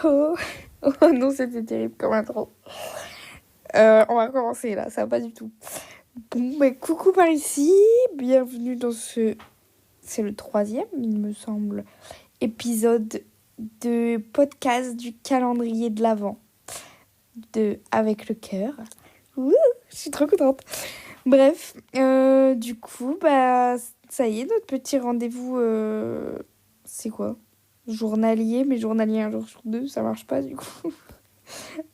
Oh, oh non, c'était terrible comme intro. On va recommencer là, ça va pas du tout. Bon, mais coucou par ici, bienvenue dans ce... C'est le 3e, il me semble, épisode de podcast du calendrier de l'Avent de Avec le cœur. Ouh, je suis trop contente. Bref, du coup, ça y est, notre petit rendez-vous, c'est quoi ? Journalier, mais journalier un jour sur deux, ça marche pas du coup.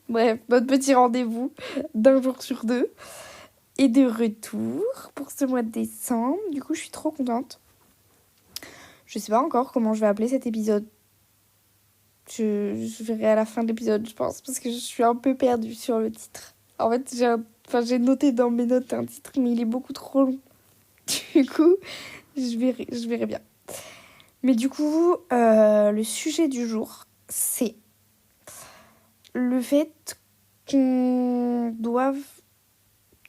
Bref, notre petit rendez-vous d'un jour sur deux est de retour pour ce mois de décembre. Du coup, je suis trop contente. Je sais pas encore comment je vais appeler cet épisode. Je verrai à la fin de l'épisode, je pense, parce que je suis un peu perdue sur le titre. En fait, j'ai noté dans mes notes un titre, mais il est beaucoup trop long. Du coup, je verrai bien. Mais du coup, le sujet du jour, c'est le fait qu'on doive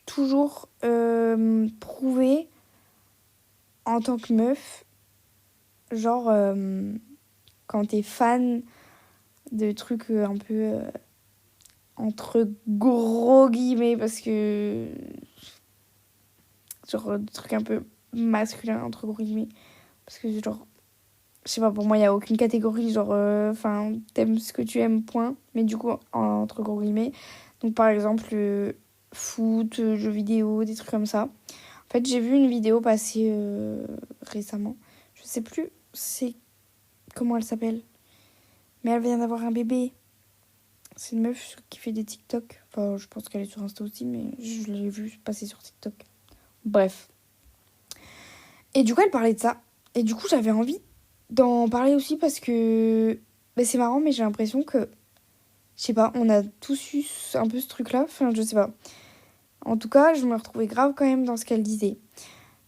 toujours prouver en tant que meuf, genre quand t'es fan de trucs un peu entre gros guillemets, parce que genre des trucs un peu masculins entre gros guillemets, parce que genre je sais pas, pour moi il y a aucune catégorie, genre t'aimes ce que tu aimes, point, mais du coup entre gros guillemets. Donc par exemple foot, jeux vidéo, des trucs comme ça. En fait, j'ai vu une vidéo passer récemment. Je sais plus comment elle s'appelle. Mais elle vient d'avoir un bébé. C'est une meuf qui fait des TikTok. Enfin, je pense qu'elle est sur Insta aussi, mais je l'ai vue passer sur TikTok. Bref. Et du coup, elle parlait de ça. Et du coup, j'avais envie d'en parler aussi parce que... c'est marrant, mais j'ai l'impression que... Je sais pas, on a tous eu un peu ce truc-là. Enfin, je sais pas. En tout cas, je me retrouvais grave quand même dans ce qu'elle disait.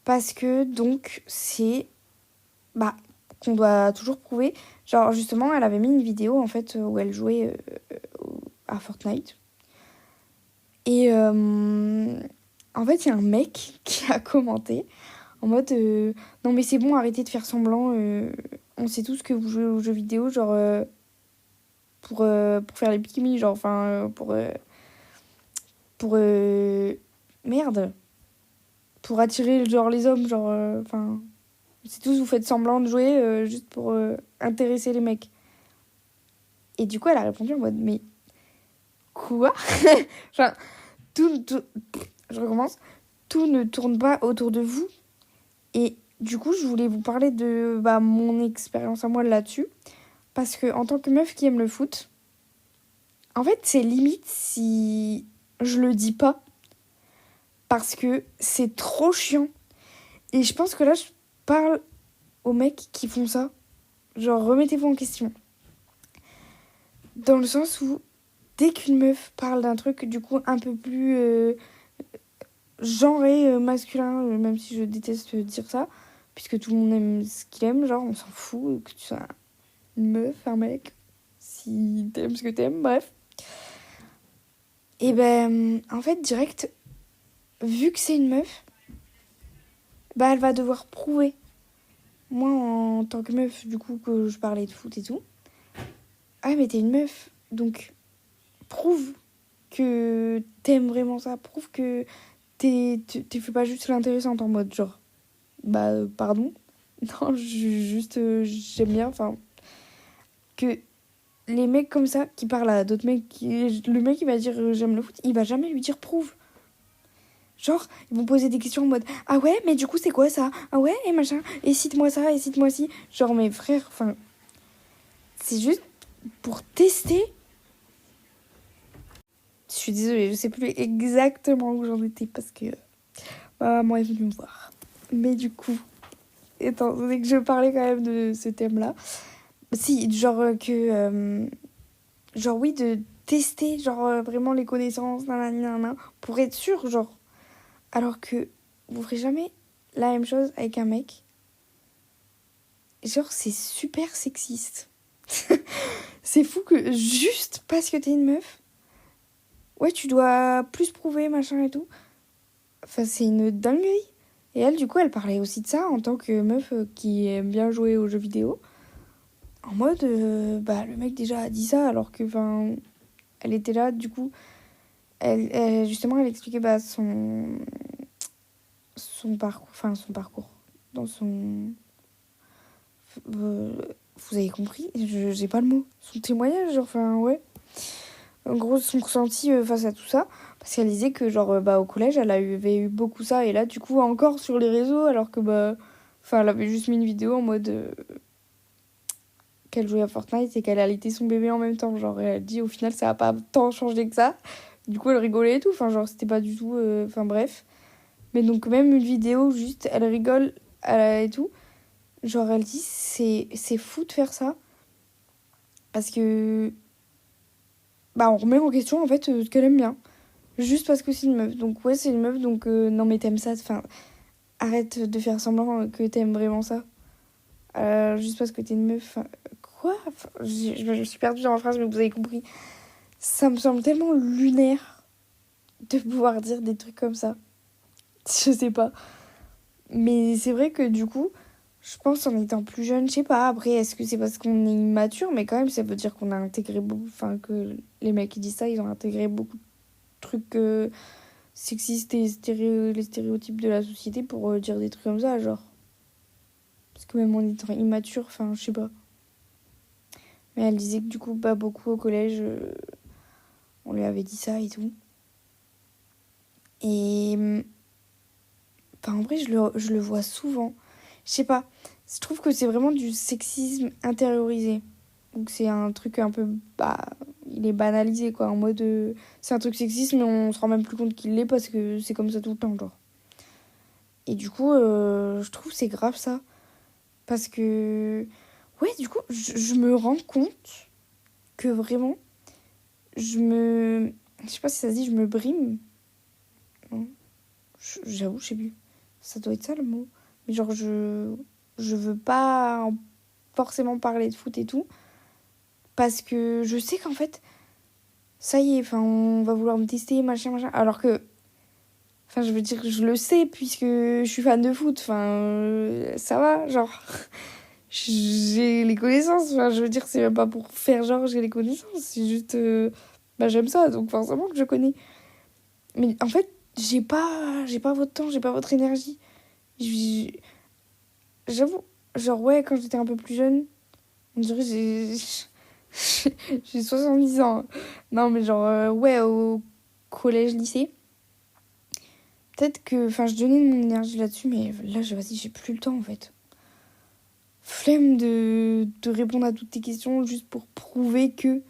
Parce que, donc, c'est... qu'on doit toujours prouver. Genre, justement, elle avait mis une vidéo, en fait, où elle jouait à Fortnite. Et en fait, il y a un mec qui a commenté en mode non, mais c'est bon, arrêtez de faire semblant. On sait tous que vous jouez aux jeux vidéo, genre pour faire les bikinis, genre, merde. Pour attirer, genre, les hommes, genre, c'est tous, vous faites semblant de jouer juste pour intéresser les mecs. Et du coup, elle a répondu en mode, mais quoi? Enfin, je recommence. Tout ne tourne pas autour de vous. Et du coup, je voulais vous parler de mon expérience à moi là-dessus. Parce que en tant que meuf qui aime le foot, en fait, c'est limite si je le dis pas. Parce que c'est trop chiant. Et je pense que là, je parle aux mecs qui font ça. Genre, remettez-vous en question. Dans le sens où, dès qu'une meuf parle d'un truc, du coup, un peu plus genré, masculin, même si je déteste dire ça, puisque tout le monde aime ce qu'il aime, genre, on s'en fout, que tu sois une meuf, un mec, si t'aimes ce que t'aimes, bref. Et en fait, direct, vu que c'est une meuf, elle va devoir prouver. Moi, en tant que meuf, du coup, que je parlais de foot et tout, ah, mais t'es une meuf, donc prouve que t'aimes vraiment ça, prouve que tu fais pas juste l'intéressante en mode genre, pardon, non, juste, j'aime bien, que les mecs comme ça qui parlent à d'autres mecs, le mec il va dire j'aime le foot, il va jamais lui dire prouve. Genre, ils vont poser des questions en mode ah ouais, mais du coup c'est quoi ça? Ah ouais, et machin, et cite-moi ça, et cite-moi ci. Genre, mes frères, c'est juste pour tester. Je suis désolée, je sais plus exactement où j'en étais parce que maman est venue me voir. Mais du coup, étant donné que je parlais quand même de ce thème-là, si, genre genre oui, de tester genre vraiment les connaissances, nanana, pour être sûr, genre. Alors que vous ferez jamais la même chose avec un mec. Genre, c'est super sexiste. C'est fou que juste parce que t'es une meuf, ouais, tu dois plus prouver, machin et tout. Enfin, c'est une dinguerie. Et elle, du coup, elle parlait aussi de ça en tant que meuf qui aime bien jouer aux jeux vidéo. en mode, le mec déjà a dit ça alors que, enfin, elle était là, du coup, justement, elle expliquait son parcours, dans son... vous avez compris, j'ai pas le mot. Son témoignage, genre, enfin, ouais. En gros, son ressenti face à tout ça. Parce qu'elle disait que, genre, au collège, avait eu beaucoup ça. Et là, du coup, encore sur les réseaux, alors que, elle avait juste mis une vidéo en mode qu'elle jouait à Fortnite et qu'elle allaitait son bébé en même temps. Genre, elle dit, au final, ça a pas tant changé que ça. Du coup, elle rigolait et tout. Enfin, genre, c'était pas du tout... bref. Mais donc, même une vidéo, juste, elle rigole et tout. Genre, elle dit, c'est fou de faire ça. Parce que... on remet en question, en fait, ce qu'elle aime bien. Juste parce que c'est une meuf. Donc, ouais, c'est une meuf, donc non, mais t'aimes ça. Enfin, arrête de faire semblant que t'aimes vraiment ça. Juste parce que t'es une meuf. Quoi je me suis perdue dans la phrase, mais vous avez compris. Ça me semble tellement lunaire de pouvoir dire des trucs comme ça. Je sais pas. Mais c'est vrai que du coup, je pense en étant plus jeune, je sais pas. Après, est-ce que c'est parce qu'on est immature? Mais quand même, ça veut dire qu'on a intégré beaucoup. Enfin, que les mecs qui disent ça, ils ont intégré beaucoup de trucs sexistes et les stéréotypes de la société pour dire des trucs comme ça, genre. Parce que même en étant immature, enfin, je sais pas. Mais elle disait que du coup, beaucoup au collège, on lui avait dit ça et tout. Et. En vrai, je le vois souvent. Je sais pas. Je trouve que c'est vraiment du sexisme intériorisé. Donc c'est un truc un peu... il est banalisé, quoi. En mode... c'est un truc sexiste, mais on se rend même plus compte qu'il l'est parce que c'est comme ça tout le temps, genre. Et du coup, je trouve que c'est grave, ça. Parce que... Ouais, du coup, je me rends compte que vraiment, je sais pas si ça se dit, je me brime. Non. J'avoue, je sais plus. Ça doit être ça, le mot. Mais genre, je veux pas forcément parler de foot et tout. Parce que je sais qu'en fait, ça y est, enfin, on va vouloir me tester, machin, machin. Alors que, enfin, je veux dire, je le sais puisque je suis fan de foot. Enfin, ça va, genre, j'ai les connaissances. Enfin, je veux dire, c'est même pas pour faire genre j'ai les connaissances. C'est juste, j'aime ça, donc forcément que je connais. Mais en fait, j'ai pas votre temps, j'ai pas votre énergie. J'avoue, genre, ouais, quand j'étais un peu plus jeune, on dirait j'ai 70 ans. Non, mais genre, ouais, au collège, lycée. Peut-être que, enfin, je donnais de mon énergie là-dessus, mais là, vas-y, j'ai plus le temps, en fait. Flemme de répondre à toutes tes questions juste pour prouver que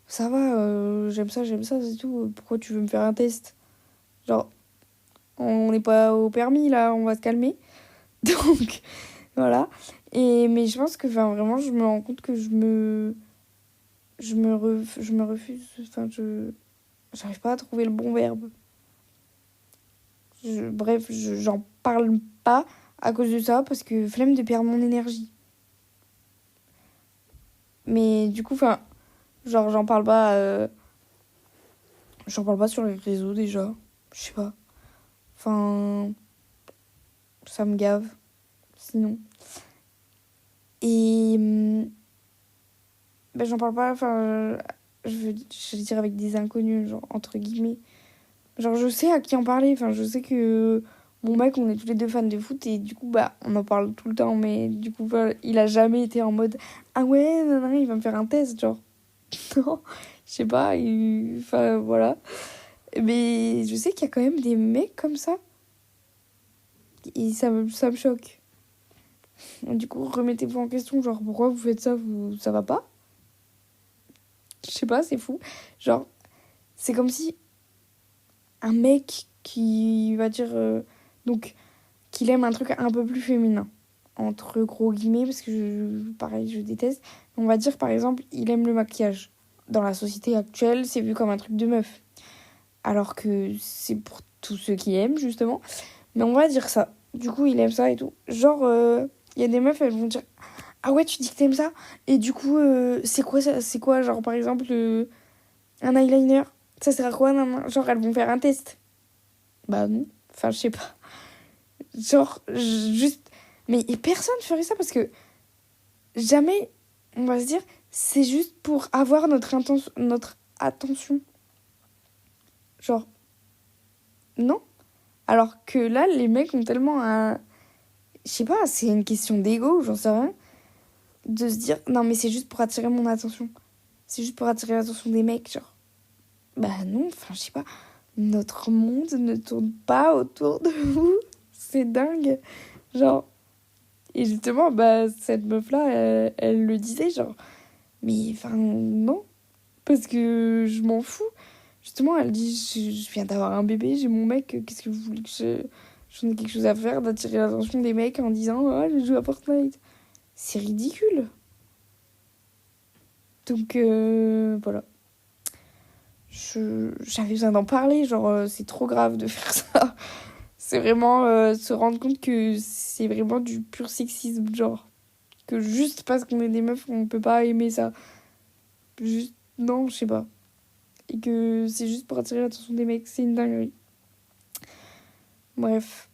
ça va, j'aime ça, c'est tout. Pourquoi tu veux me faire un test? Genre, on n'est pas au permis, là, on va se calmer. Donc, voilà. Mais je pense que, enfin, vraiment, je me rends compte que je me refuse, enfin, j'arrive pas à trouver le bon verbe. Bref, j'en parle pas à cause de ça, parce que flemme de perdre mon énergie. Mais du coup, enfin, genre, j'en parle pas sur les réseaux, déjà. Je sais pas. Enfin, ça me gave, sinon. Et... j'en parle pas, enfin, je veux dire avec des inconnus, genre, entre guillemets. Genre, je sais à qui en parler. Enfin, je sais que mon mec, on est tous les deux fans de foot et du coup, on en parle tout le temps. Mais du coup, il a jamais été en mode ah ouais, non, non, il va me faire un test. Genre, non, je sais pas. Enfin, voilà. Mais je sais qu'il y a quand même des mecs comme ça. Et ça me choque. Du coup, remettez-vous en question. Genre, pourquoi vous faites ça? Ça va pas? Je sais pas, c'est fou. Genre, c'est comme si un mec qui va dire donc qu'il aime un truc un peu plus féminin entre gros guillemets parce que pareil je déteste, on va dire par exemple il aime le maquillage. Dans la société actuelle c'est vu comme un truc de meuf alors que c'est pour tous ceux qui aiment justement, mais on va dire ça. Du coup il aime ça et tout, genre il y a des meufs elles vont dire ah ouais tu dis que t'aimes ça et du coup c'est quoi ça, c'est quoi genre par exemple un eyeliner ça sert à quoi, non, non. Genre elles vont faire un test. Bah non. Enfin, je sais pas. Genre, juste... Mais et personne ferait ça parce que jamais... on va se dire, c'est juste pour avoir notre attention. Genre, non. Alors que là, les mecs ont tellement un... Je sais pas, c'est une question d'ego, j'en sais rien. De se dire, non mais c'est juste pour attirer mon attention. C'est juste pour attirer l'attention des mecs, genre. Bah non, enfin je sais pas. Notre monde ne tourne pas autour de vous. C'est dingue. Genre... Et justement, bah cette meuf-là, elle le disait, genre... Mais enfin, non. Parce que je m'en fous. Justement, elle dit, je viens d'avoir un bébé, j'ai mon mec, qu'est-ce que vous voulez que j'en ai quelque chose à faire d'attirer l'attention des mecs en disant, oh, je joue à Fortnite. C'est ridicule. Donc, voilà. J'avais besoin d'en parler, genre, c'est trop grave de faire ça. C'est vraiment se rendre compte que c'est vraiment du pur sexisme, genre. Que juste parce qu'on est des meufs, on peut pas aimer ça. Juste, non, je sais pas. Et que c'est juste pour attirer l'attention des mecs, c'est une dinguerie. Bref,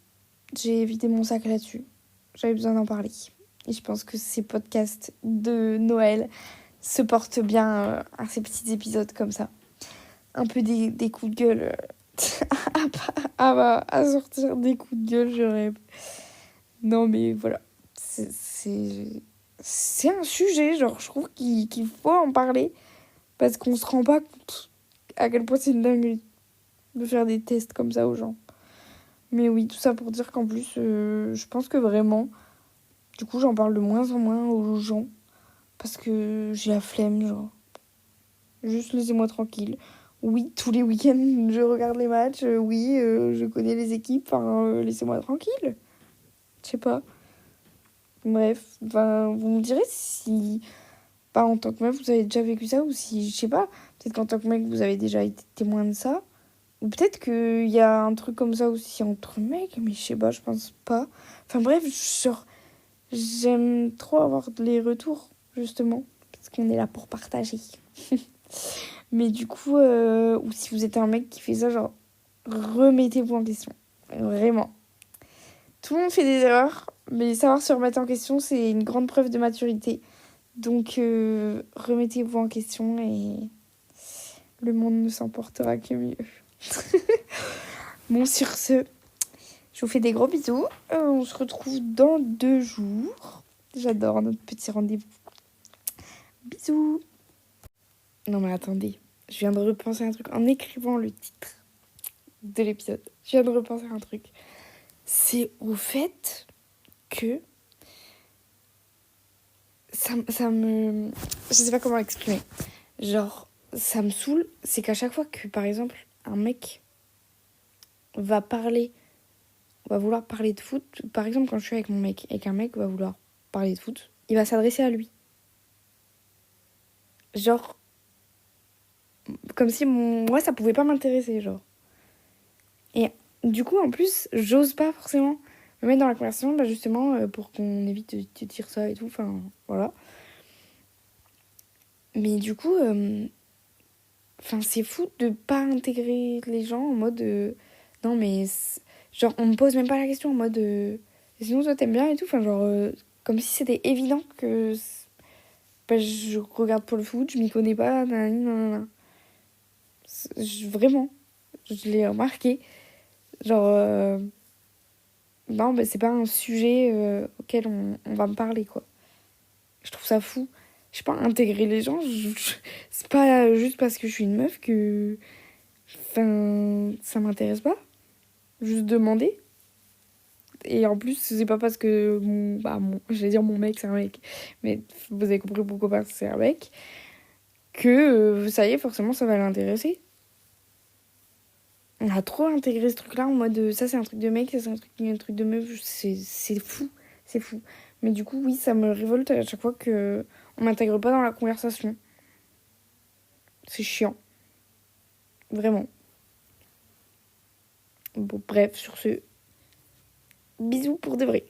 j'ai vidé mon sac là-dessus. J'avais besoin d'en parler. Et je pense que ces podcasts de Noël se portent bien à ces petits épisodes comme ça. Un peu des coups de gueule. À sortir des coups de gueule, je rêve. Non, mais voilà. C'est un sujet, genre, je trouve qu'il faut en parler. Parce qu'on se rend pas compte à quel point c'est une dinguerie de faire des tests comme ça aux gens. Mais oui, tout ça pour dire qu'en plus, je pense que vraiment, du coup, j'en parle de moins en moins aux gens. Parce que j'ai la flemme, genre. Juste laissez-moi tranquille. Oui, tous les week-ends, je regarde les matchs. Oui, je connais les équipes. Enfin, laissez-moi tranquille. Je sais pas. Bref, enfin, vous me direz si, pas en tant que meuf, vous avez déjà vécu ça. Ou si, je sais pas, peut-être qu'en tant que mec, vous avez déjà été témoin de ça. Ou peut-être qu'il y a un truc comme ça aussi entre mecs. Mais je sais pas, je pense pas. Enfin bref, genre, j'aime trop avoir les retours, justement. Parce qu'on est là pour partager. Mais du coup, ou si vous êtes un mec qui fait ça, genre, remettez-vous en question. Vraiment. Tout le monde fait des erreurs, mais savoir se remettre en question, c'est une grande preuve de maturité. Donc, remettez-vous en question et le monde ne s'en portera que mieux. Bon, sur ce, je vous fais des gros bisous. On se retrouve dans 2 jours. J'adore notre petit rendez-vous. Bisous. Non mais attendez, je viens de repenser à un truc en écrivant le titre de l'épisode. Je viens de repenser à un truc. C'est au fait que ça me... Je sais pas comment exprimer. Genre, ça me saoule. C'est qu'à chaque fois que, par exemple, un mec va vouloir parler de foot. Par exemple, quand je suis avec mon mec et qu'un mec va vouloir parler de foot, il va s'adresser à lui. Genre, comme si moi, ça pouvait pas m'intéresser, genre. Et du coup, en plus, j'ose pas forcément me mettre dans la conversation, bah justement, pour qu'on évite de dire ça et tout. Enfin, voilà. Mais du coup, c'est fou de pas intégrer les gens en mode... non, mais... Genre, on me pose même pas la question en mode... sinon, toi, t'aimes bien et tout. Enfin, genre, comme si c'était évident que... Bah, je regarde pour le foot, je m'y connais pas, nanana. Vraiment, je l'ai remarqué. Genre... non, c'est pas un sujet auquel on va me parler, quoi. Je trouve ça fou. Je sais pas, intégrer les gens, c'est pas juste parce que je suis une meuf que... Enfin, ça m'intéresse pas. Juste demander. Et en plus, c'est pas parce que je vais dire mon mec, c'est un mec. Mais vous avez compris pourquoi parce que c'est un mec. Que ça y est, forcément, ça va l'intéresser. On a trop intégré ce truc-là en mode ça c'est un truc de mec, ça c'est un truc de meuf. C'est fou. C'est fou. Mais du coup, oui, ça me révolte à chaque fois que on m'intègre pas dans la conversation. C'est chiant. Vraiment. Bon, bref, sur ce, bisous pour de vrai.